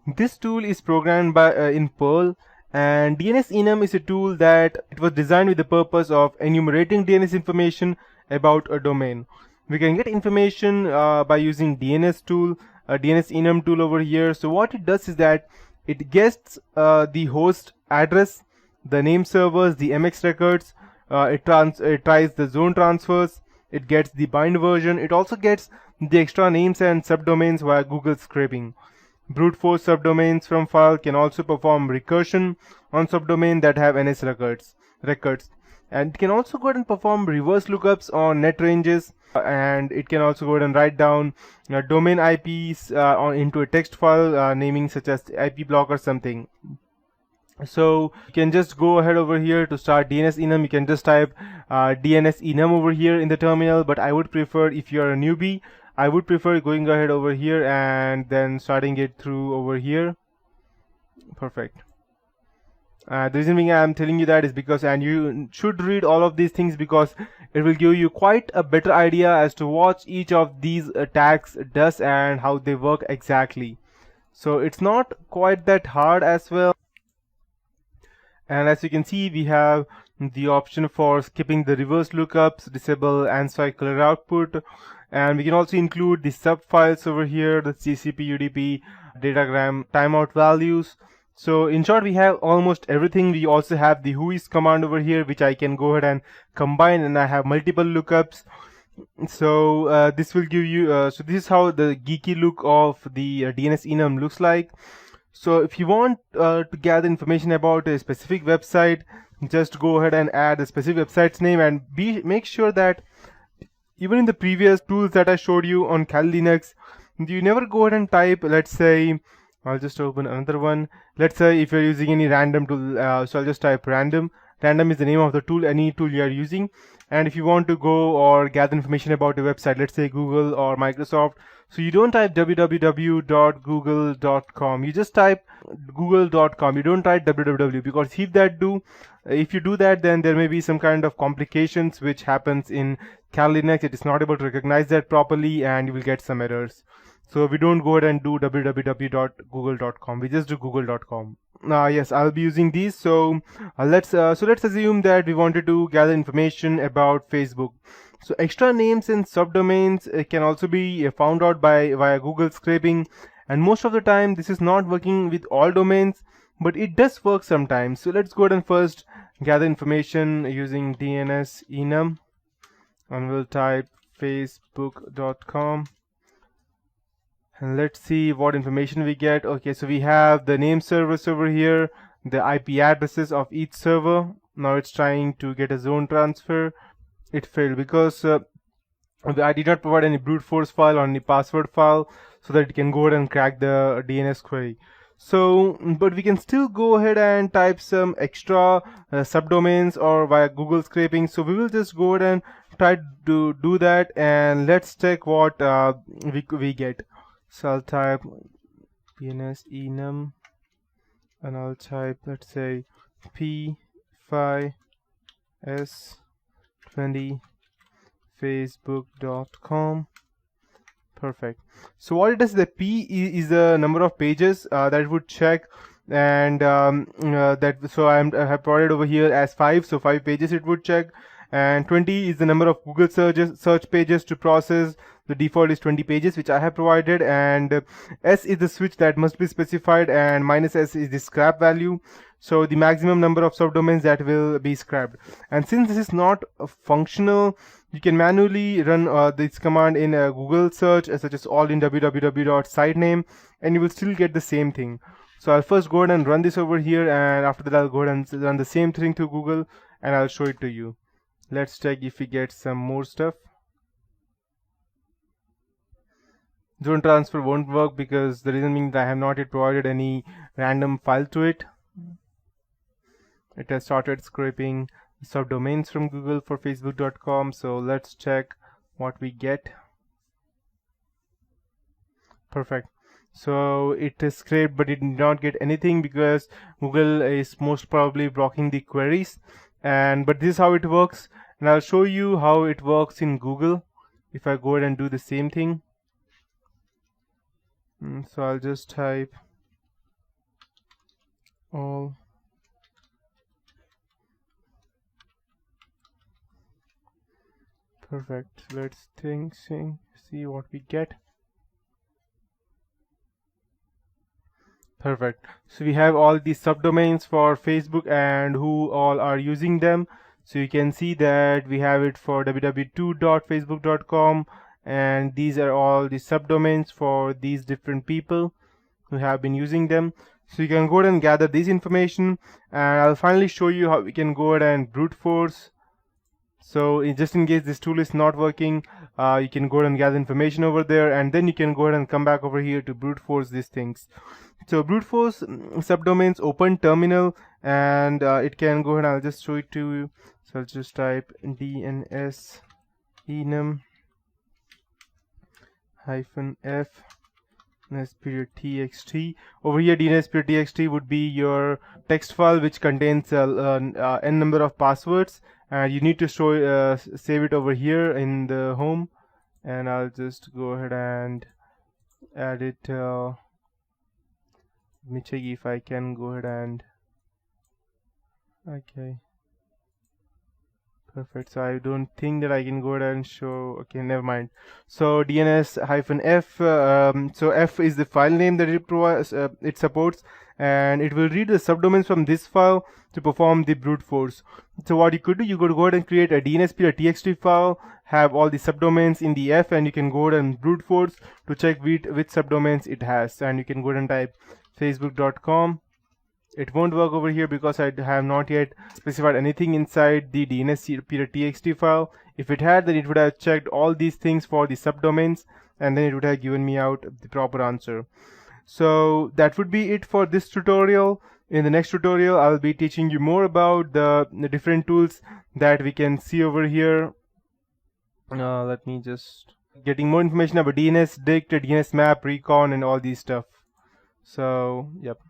This tool is programmed by in Perl, and DNS enum is a tool that it was designed with the purpose of enumerating DNS information about a domain. We can get information by using DNS tool, a DNS enum tool over here. So what it does is that it gets the host address, the name servers, the MX records, it tries the zone transfers, it gets the bind version, it also gets the extra names and subdomains via Google scraping. Brute force subdomains from file can also perform recursion on subdomain that have NS records, and it can also go ahead and perform reverse lookups on net ranges, and it can also go ahead and write down domain IPs into a text file naming such as IP block or something. So you can just go ahead over here to start DNS enum. You can just type DNS enum over here in the terminal, but I would prefer, if you're a newbie, I would prefer going ahead over here and then starting it through over here. Perfect. The reason being I'm telling you that is because, and you should read all of these things because it will give you quite a better idea as to what each of these tags does and how they work exactly. So it's not quite that hard as well. And as you can see, we have the option for skipping the reverse lookups, disable ANSI color output, and we can also include the sub files over here, the TCP, UDP, datagram, timeout values. So in short, we have almost everything. We also have the whois command over here, which I can go ahead and combine, and I have multiple lookups. So this will give you, so this is how the geeky look of the DNS enum looks like. So if you want to gather information about a specific website, just go ahead and add a specific website's name, and make sure that even in the previous tools that I showed you on Kali Linux, you never go ahead and type, let's say, I'll just open another one. Let's say if you're using any random tool, so I'll just type random. Random is the name of the tool, any tool you are using. And if you want to go or gather information about a website, let's say Google or Microsoft, so you don't type www.google.com, you just type google.com. You don't type www, because if you do that, then there may be some kind of complications which happens in Kali Linux. It is not able to recognize that properly, and you will get some errors. So we don't go ahead and do www.google.com. We just do google.com. Yes, I'll be using these. So let's assume that we wanted to gather information about Facebook. So extra names and subdomains can also be found out via Google scraping, and most of the time this is not working with all domains, but it does work sometimes. So let's go ahead and first gather information using DNS enum, and we'll type facebook.com. And let's see what information we get. Okay, so we have the name servers over here, the IP addresses of each server. Now it's trying to get a zone transfer. It failed because I did not provide any brute force file or any password file so that it can go ahead and crack the DNS query. So, but we can still go ahead and type some extra subdomains or via Google scraping. So we will just go ahead and try to do that, and let's check what we get. So I'll type DNS enum, and I'll type, let's say, p5s20 facebook.com. Perfect. So what it does is that P is the number of pages that it would check, and so I have provided over here as 5, so 5 pages it would check, and 20 is the number of Google search pages to process. The default is 20 pages, which I have provided, and S is the switch that must be specified, and -S is the scrap value. So the maximum number of subdomains that will be scrapped. And since this is not functional, you can manually run this command in a Google search, such as all in www.sitename, and you will still get the same thing. So I'll first go ahead and run this over here, and after that I'll go ahead and run the same thing to Google, and I'll show it to you. Let's check if we get some more stuff. Zone transfer won't work because the reason being that I have not yet provided any random file to it. It has started scraping subdomains from Google for facebook.com. So let's check what we get. Perfect. So it is scraped, but it did not get anything because Google is most probably blocking the queries. But this is how it works, and I'll show you how it works in Google if I go ahead and do the same thing. So I'll just type all. Perfect. Let's see what we get. Perfect. So we have all these subdomains for Facebook and who all are using them. So you can see that we have it for www.facebook.com, and these are all the subdomains for these different people who have been using them. So you can go ahead and gather this information, and I'll finally show you how we can go ahead and brute force. So just in case this tool is not working, you can go ahead and gather information over there, and then you can go ahead and come back over here to brute force these things. So brute force subdomains open terminal, and it can go ahead. I'll just show it to you. So I'll just type DNS enum -f DNS.txt. Over here, DNS.txt would be your text file which contains n number of passwords, and you need to save it over here in the home. And I'll just go ahead and add it. Let me check if I can go ahead and okay. Perfect. So I don't think that I can go ahead and show. Okay, never mind. So DNS-F. So F is the file name that it provides. It supports, and it will read the subdomains from this file to perform the brute force. So what you could do, you could go ahead and create a DNS.txt file, have all the subdomains in the F, and you can go ahead and brute force to check which subdomains it has. And you can go ahead and type facebook.com. It won't work over here because I have not yet specified anything inside the DNS.txt file. If it had, then it would have checked all these things for the subdomains, and then it would have given me out the proper answer. So that would be it for this tutorial. In the next tutorial, I'll be teaching you more about the different tools that we can see over here. Let me just getting more information about DNS, DICT, DNS map, recon, and all these stuff. So, yep.